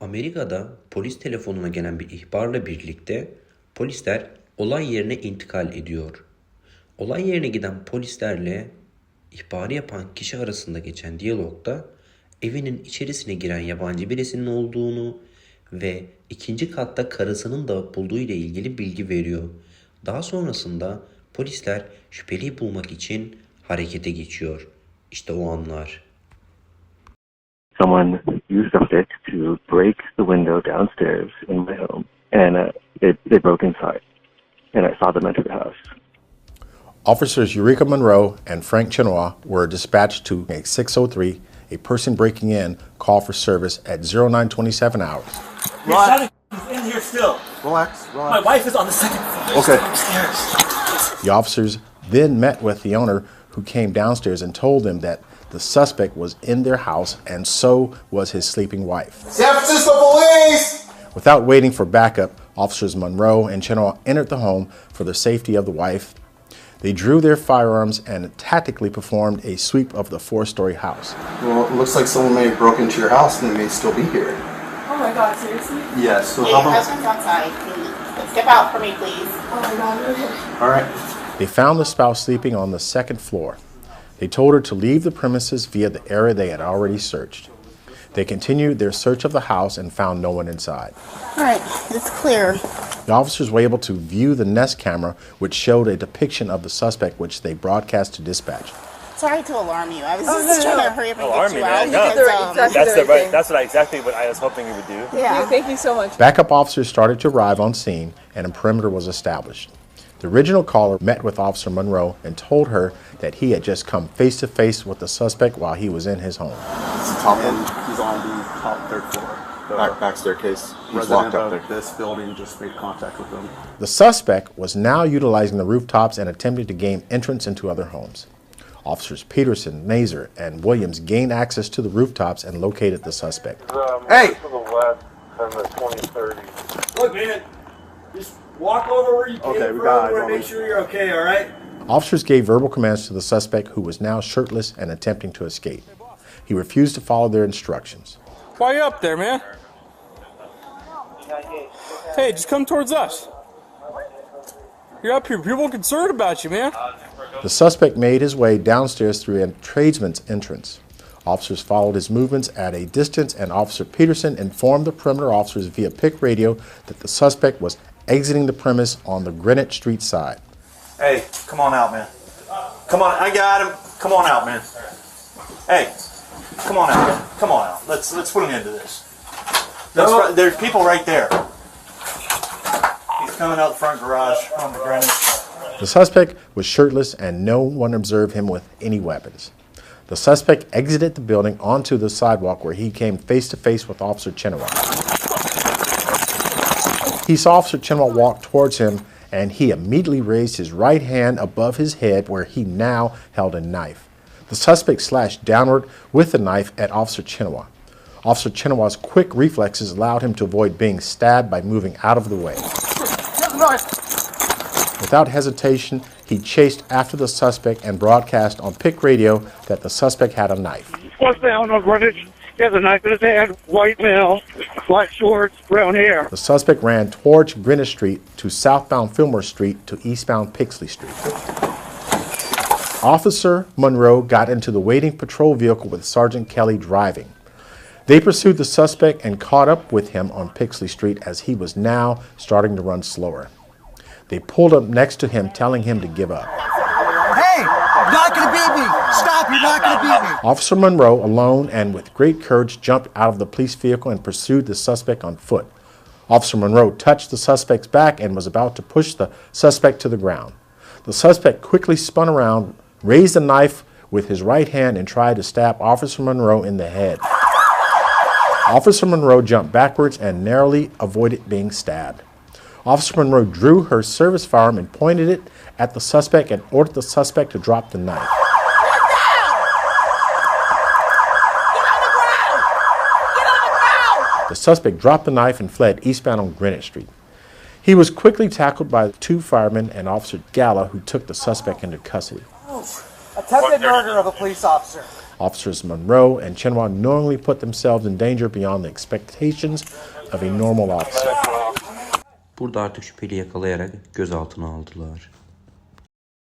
Amerika'da polis telefonuna gelen bir ihbarla birlikte polisler olay yerine intikal ediyor. Olay yerine giden polislerle ihbarı yapan kişi arasında geçen diyalogda evinin içerisine giren yabancı birisinin olduğunu ve ikinci katta karısının da bulduğu ile ilgili bilgi veriyor. Daha sonrasında polisler şüpheliyi bulmak için harekete geçiyor. İşte o anlar. Someone used a stick to break the window downstairs in my home, and they broke inside, and I saw them enter the house. Officers Eureka Monroe and Frank Chenois were dispatched to 603, a person breaking in call for service at 0927 hours. Relax. He's in here still. Relax. My wife is on the second floor. Okay. Upstairs. The officers then met with the owner, who came downstairs and told them that the suspect was in their house and so was his sleeping wife. San Francisco Police! Without waiting for backup, officers Monroe and Chenois entered the home for the safety of the wife. They drew their firearms and tactically performed a sweep of the four-story house. Well, it looks like someone may have broken into your house and they may still be here. Oh my God, seriously? Yes. So Yeah, how your about... husband's outside. Can you step out for me, please? Oh my God, okay. All right. They found the spouse sleeping on the second floor. They told her to leave the premises via the area they had already searched. They continued their search of the house and found no one inside. All right, it's clear. The officers were able to view the Nest camera, which showed a depiction of the suspect, which they broadcast to dispatch. Sorry to alarm you. I was just trying to hurry up and Alarm get me, you man. out. No. Because, Exactly what I was hoping you would do. yeah. Thank you so much. Backup officers started to arrive on scene, and a perimeter was established. The original caller met with Officer Monroe and told her that he had just come face-to-face with the suspect while he was in his home. It's the top one. He's on the top third floor. Back staircase. He's locked up there. This building just made contact with them. The suspect was now utilizing the rooftops and attempting to gain entrance into other homes. Officers Peterson, Nazer, and Williams gained access to the rooftops and located the suspect. Hey! To the west and the 2030. Look, man, just walk over where you came Okay, we from. got it. I want to make sure you're okay, all right? Officers gave verbal commands to the suspect, who was now shirtless and attempting to escape. He refused to follow their instructions. Why you up there, man? Hey, just come towards us. You're up here. People are concerned about you, man. The suspect made his way downstairs through a tradesman's entrance. Officers followed his movements at a distance, and Officer Peterson informed the perimeter officers via PIC radio that the suspect was exiting the premise on the Greenwich Street side. Hey, come on out, man. Come on, I got him. Come on out, man. Hey, come on out, man. Come on out. Let's put an end to this. There's people right there. He's coming out the front garage on the Greenwich. The suspect was shirtless, and no one observed him with any weapons. The suspect exited the building onto the sidewalk, where he came face-to-face with Officer Chenois. He saw Officer Chenois walk towards him, and he immediately raised his right hand above his head, where he now held a knife. The suspect slashed downward with the knife at Officer Chenois. Officer Chenois' quick reflexes allowed him to avoid being stabbed by moving out of the way. Without hesitation, he chased after the suspect and broadcast on PIC radio that the suspect had a knife. Was down on Greenwich. He has a knife in his hand, white male, black shorts, brown hair. The suspect ran towards Greenwich Street to southbound Fillmore Street to eastbound Pixley Street. Officer Monroe got into the waiting patrol vehicle with Sergeant Kelly driving. They pursued the suspect and caught up with him on Pixley Street as he was now starting to run slower. They pulled up next to him, telling him to give up. Hey, you're not gonna beat me! Stop, you're not gonna beat me! Officer Monroe, alone and with great courage, jumped out of the police vehicle and pursued the suspect on foot. Officer Monroe touched the suspect's back and was about to push the suspect to the ground. The suspect quickly spun around, raised the knife with his right hand, and tried to stab Officer Monroe in the head. Officer Monroe jumped backwards and narrowly avoided being stabbed. Officer Monroe drew her service firearm and pointed it at the suspect and ordered the suspect to drop the knife. The suspect dropped the knife and fled eastbound on Greenwich Street. He was quickly tackled by two firemen and Officer Galla, who took the suspect into custody. Attempted murder of a police officer. Officers Monroe and Chenwa knowingly put themselves in danger beyond the expectations of a normal officer. Burada artık şüpheli yakalayarak gözaltına aldılar.